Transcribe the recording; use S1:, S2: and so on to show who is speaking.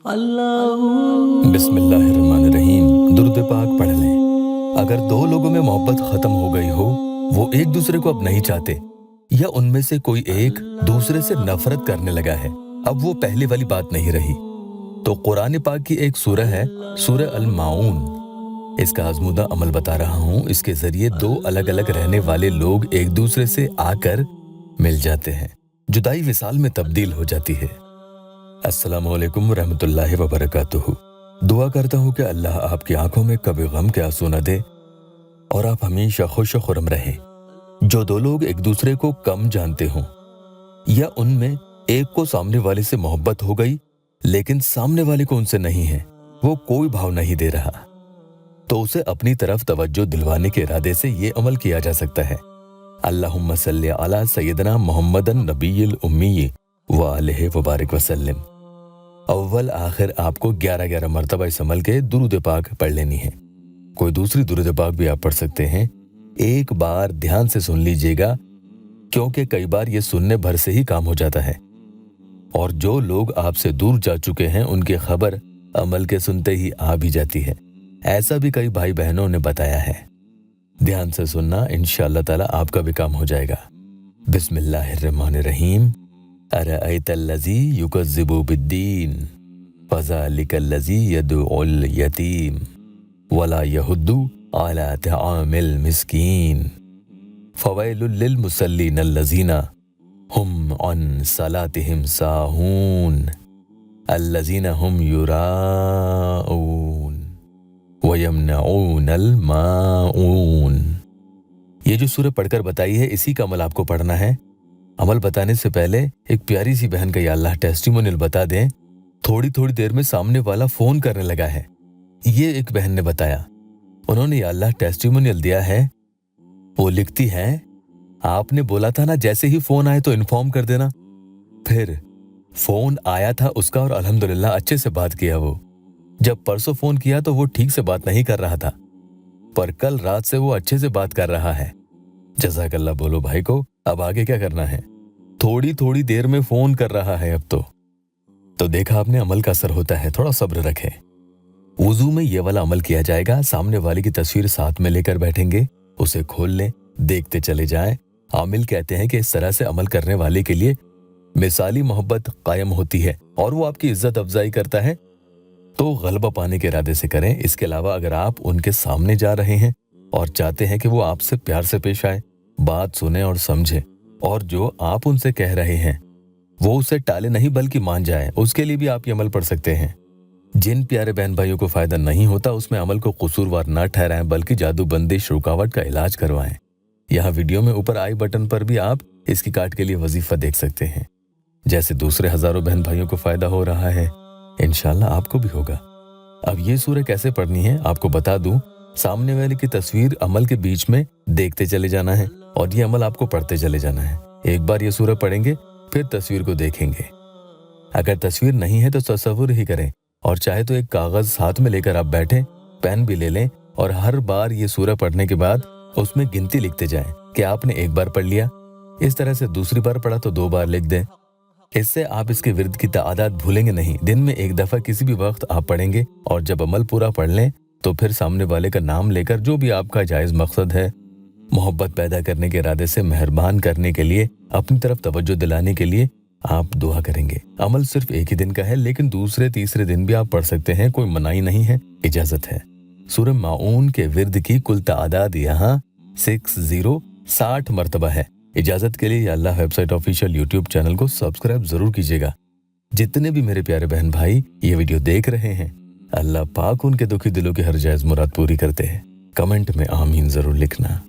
S1: बिस्मिल्लाहिर्रहमानिर्रहीम। दुरूद पाक पढ़ लें। अगर दो लोगों में मोहब्बत खत्म हो गई हो, वो एक दूसरे को अब नहीं चाहते, या उनमें से कोई एक दूसरे से नफरत करने लगा है, अब वो पहले वाली बात नहीं रही, तो कुरान पाक की एक सूरह है, सूरह अल माऊन। इसका आजमूदा अमल बता रहा हूँ। इसके जरिए दो अलग अलग रहने वाले लोग एक दूसरे से आकर मिल जाते हैं, जुदाई विसाल में तब्दील हो जाती है। अस्सलामु अलैकुम रहमतुल्लाहि व बरकातुहू। दुआ करता हूँ कि अल्लाह आपकी आंखों में कभी गम के आंसू न दे और आप हमेशा खुश खुरम रहें। जो दो लोग एक दूसरे को कम जानते हों, या उनमें एक को सामने वाले से मोहब्बत हो गई लेकिन सामने वाले को उनसे नहीं है, वो कोई भाव नहीं दे रहा, तो उसे अपनी तरफ तवज्जो दिलवाने के इरादे से ये अमल किया जा सकता है। अल्लाहुम्मा सल्ली अला सय्यदना मुहम्मदन नबील उम्मी व आलिहि व बारिक वसल्लम। अव्वल आखिर आपको 11-11 मरतबा इस अमल के दुरूद पाक पढ़ लेनी है। कोई दूसरी दुरूद पाक भी आप पढ़ सकते हैं। एक बार ध्यान से सुन लीजिएगा, क्योंकि कई बार ये सुनने भर से ही काम हो जाता है, और जो लोग आपसे दूर जा चुके हैं उनकी खबर अमल के सुनते ही आ भी जाती है। ऐसा भी कई भाई बहनों ने बताया है। ध्यान से सुनना, इंशाअल्लाह ताला आपका भी काम हो जाएगा। बिस्मिल्लाहिर्रहमानिर्रहीम। अरअयतल्लज़ी युकज़्ज़िबु बिद्दीन फ़ज़ालिकल्लज़ी यदउल यतीम वला यहुद्दु अला तआमिल मिस्कीन फ़वैलुल लिल मुसल्लीन अल्लज़ीना हुम अन सलातिहिम साहून अल्लज़ीना हुम युराऊन व यमनऊनल माऊन। ये जो सूरह पढ़कर बताई है, इसी का अमल आपको पढ़ना है। अमल बताने से पहले एक प्यारी सी बहन का या अल्लाह टेस्टिमोनियल बता दें। थोड़ी थोड़ी देर में सामने वाला फोन करने लगा है, ये एक बहन ने बताया। उन्होंने या अल्लाह टेस्टिमोनियल दिया है। वो लिखती है, आपने बोला था ना जैसे ही फोन आए तो इन्फॉर्म कर देना। फिर फोन आया था उसका और अल्हम्दुलिल्लाह अच्छे से बात किया। वो जब परसों फोन किया तो वो ठीक से बात नहीं कर रहा था, पर कल रात से वो अच्छे से बात कर रहा है। जज़ाकल्लाह बोलो भाई को। अब आगे क्या करना है? थोड़ी थोड़ी देर में फोन कर रहा है अब तो देखा आपने, अमल का असर होता है। थोड़ा सब्र रखें। वुजू में ये वाला अमल किया जाएगा। सामने वाले की तस्वीर साथ में लेकर बैठेंगे, उसे खोल लें, देखते चले जाएं। आमिल कहते हैं कि इस तरह से अमल करने वाले के लिए मिसाली मोहब्बत कायम होती है और वो आपकी इज्जत अफजाई करता है, तो गलबा पाने के इरादे से करें। इसके अलावा अगर आप उनके सामने जा रहे हैं और चाहते हैं कि वो आपसे प्यार से पेश आए, बात सुने और समझे, और जो आप उनसे कह रहे हैं वो उसे टाले नहीं बल्कि मान जाए, उसके लिए भी आप ये अमल पढ़ सकते हैं। जिन प्यारे बहन भाइयों को फायदा नहीं होता उसमें अमल को कसूरवार न ठहराएं, बल्कि जादू बंदिश रुकावट का इलाज करवाएं। यहाँ वीडियो में ऊपर आई बटन पर भी आप इसकी काट के लिए वजीफा देख सकते हैं। जैसे दूसरे हजारों बहन भाइयों को फायदा हो रहा है, इंशाल्लाह आपको भी होगा। अब ये सूरह कैसे पढ़नी है आपको बता दूं। सामने वाले की तस्वीर अमल के बीच में देखते चले जाना है और ये अमल आपको पढ़ते चले जाना है। एक बार ये सूरह पढ़ेंगे, फिर तस्वीर को देखेंगे। अगर तस्वीर नहीं है तो तसव्वुर ही करें, और चाहे तो एक कागज साथ में लेकर आप बैठें, पेन भी ले लें, और हर बार ये सूरह पढ़ने के बाद उसमें गिनती लिखते जाएं कि आपने एक बार पढ़ लिया। इस तरह से दूसरी बार पढ़ा तो 2 बार लिख दें। इससे आप इसके विर्द की तादाद भूलेंगे नहीं। दिन में एक दफा किसी भी वक्त आप पढ़ेंगे, और जब अमल पूरा पढ़ लें तो फिर सामने वाले का नाम लेकर जो भी आपका जायज मकसद है, मोहब्बत पैदा करने के इरादे से मेहरबान करने के लिए, अपनी तरफ तवज्जो दिलाने के लिए आप दुआ करेंगे। अमल सिर्फ एक ही दिन का है, लेकिन दूसरे तीसरे दिन भी आप पढ़ सकते हैं, कोई मनाही नहीं है, इजाजत है। सूरह माऊन के विर्द की कुल तादाद यहाँ 60 मरतबा है। इजाजत के लिए अल्लाह वेबसाइट ऑफिशियल यूट्यूब चैनल को सब्सक्राइब जरूर कीजिएगा। जितने भी मेरे प्यारे बहन भाई ये वीडियो देख रहे हैं, अल्लाह पाक उनके दुखी दिलों की हर जायज मुराद पूरी करते हैं। कमेंट में आमीन जरूर लिखना।